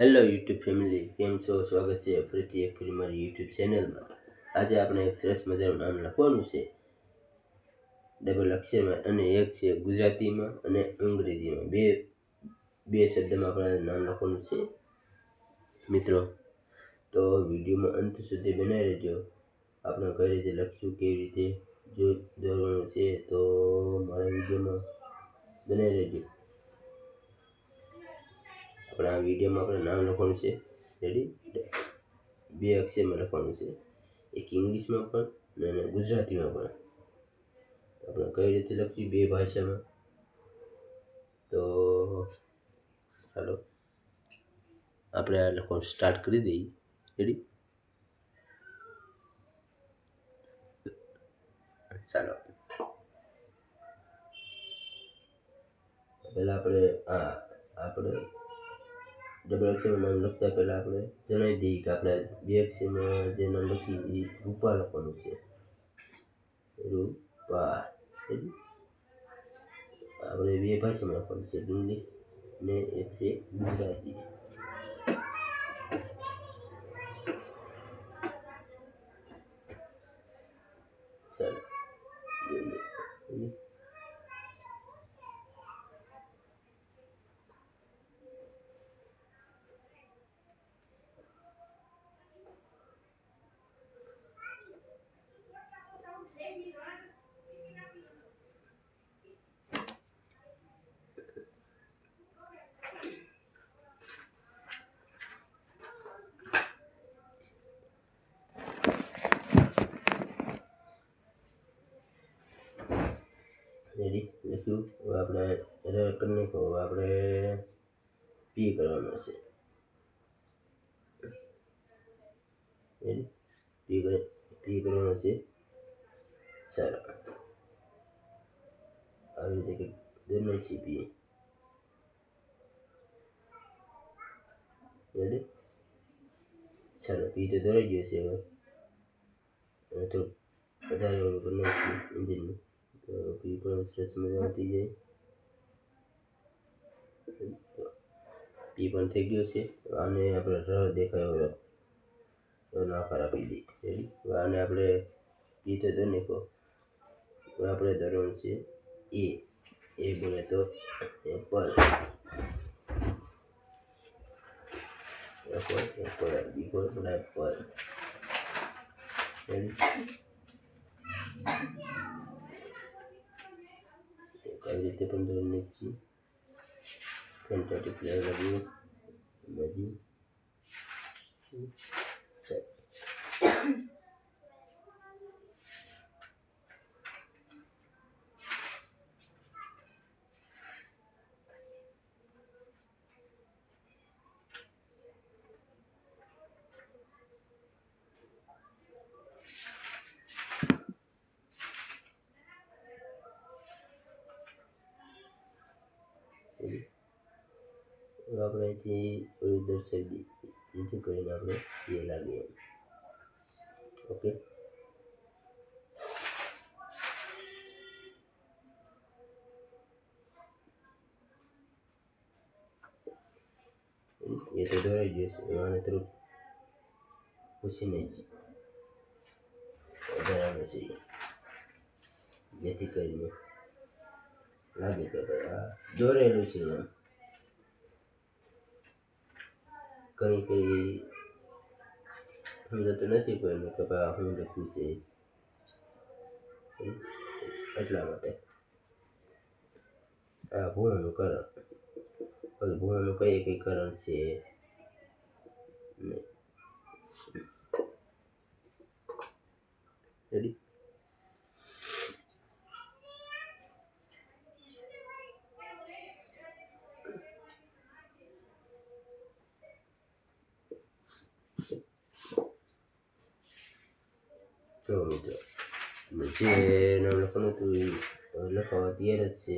Hello YouTube family, કેમ છો? સ્વાગત છે ફરીથી એક ફરી મારી યુટ્યુબ ચેનલમાં. આજે આપણે એક સરસ મજાનું નામ લખવાનું છે, ડબલ અક્ષરમાં, અને એક છે ગુજરાતીમાં અને અંગ્રેજીમાં. બે શબ્દમાં આપણે નામ લખવાનું છે મિત્રો. તો વિડીયોમાં અંત સુધી બનાવી રહેજો. આપણે કઈ રીતે લખશું, કેવી રીતે જોવાનું છે, તો મારા વિડીયોમાં બનાવી રહેજો. આપણા વિડીયોમાં આપણે નામ લખવાનું છે. રેડી? બે અક્ષરમાં લખવાનું છે, એક ઇંગ્લિશમાં પણ અને ગુજરાતીમાં પણ. આપણે કઈ રીતે લખીએ બે ભાષામાં, તો ચાલો આપણે આ લખવાનું સ્ટાર્ટ કરી દઈએ. રેડી? ચાલો પહેલાં આપણે ડબલ અક્ષરમાં નામ લખતા પહેલાં આપણે જણાવી દઈએ કે આપણે બે અક્ષરમાં જે નામ લખીએ એ રૂપા લખવાનું છે. રૂપા. આપણે બે ભાષામાં લખવાનું છે, ઇંગ્લિશ ને એક છે ગુજરાતી. ચાલો રેડી લખ્યું. હવે આપણે એરર કરી નાખો. હવે આપણે પી કરવાનો છે. રેડી? પી કરવાનો છે. ચાલો આવી રીતે કંઈક દોરી છે પી. રેડી? ચાલો પી તો દોરાઈ ગયો છે. હવે તો વધારે ઓલું કરી નાખીએ એન્જિનનું, તો પી પણ સરસ મજા થઈ જાય. પી પણ થઈ ગયો છે. આને આપણે ર દેખાયો એનો આકાર આપી દઈએ. રેડી? આને આપણે પી તો દોરી નાખો. આપણે દોરવાનું છે એ બોલે તો એપલ. એપલ બી બોલે તો એપલ. રેડી? કઈ રીતે પણ દોરી નાખીએ. ફેન્ટાટિક લગાવ્યું બાજુ. આપણે અહીંથી ઓલું દર્શાવી દઈએ, જેથી કરીને આપણે એ લાગે એમ. ઓકે, એ તો દોરાઈ ગયો છે. આને થોડુંક પૂછીને જ ધરાવે છે, જેથી કરીને લાગે કે ભાઈ આ દોરેલું છે એમ. કઈ સમજાતું નથી કોઈને કે ભાઈ હું લખ્યું છે, એટલા માટે આ ભૂલનું કારણ. ભૂલનું કઈ કારણ છે નહીં. રેડી? જો મિત્રો, જે નામ લખવાનું હતું એ લખવા તૈયાર જ છે.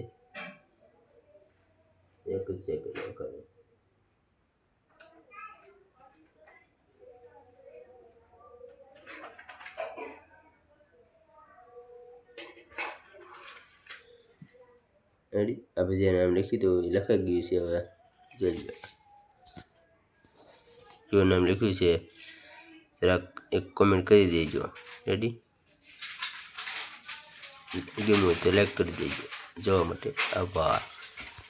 એક જ સેકન્ડ કરે. રેડી? આપણે જે નામ લખ્યું હતું એ લખાઈ ગયું છે. હવે જોઈ લો. કયું નામ લખ્યું છે જરાક એક કોમેન્ટ કરી દેજો. રેડી? ગમ્યું હોય તો લાઈક કરી દેજો. જોવા માટે આભાર.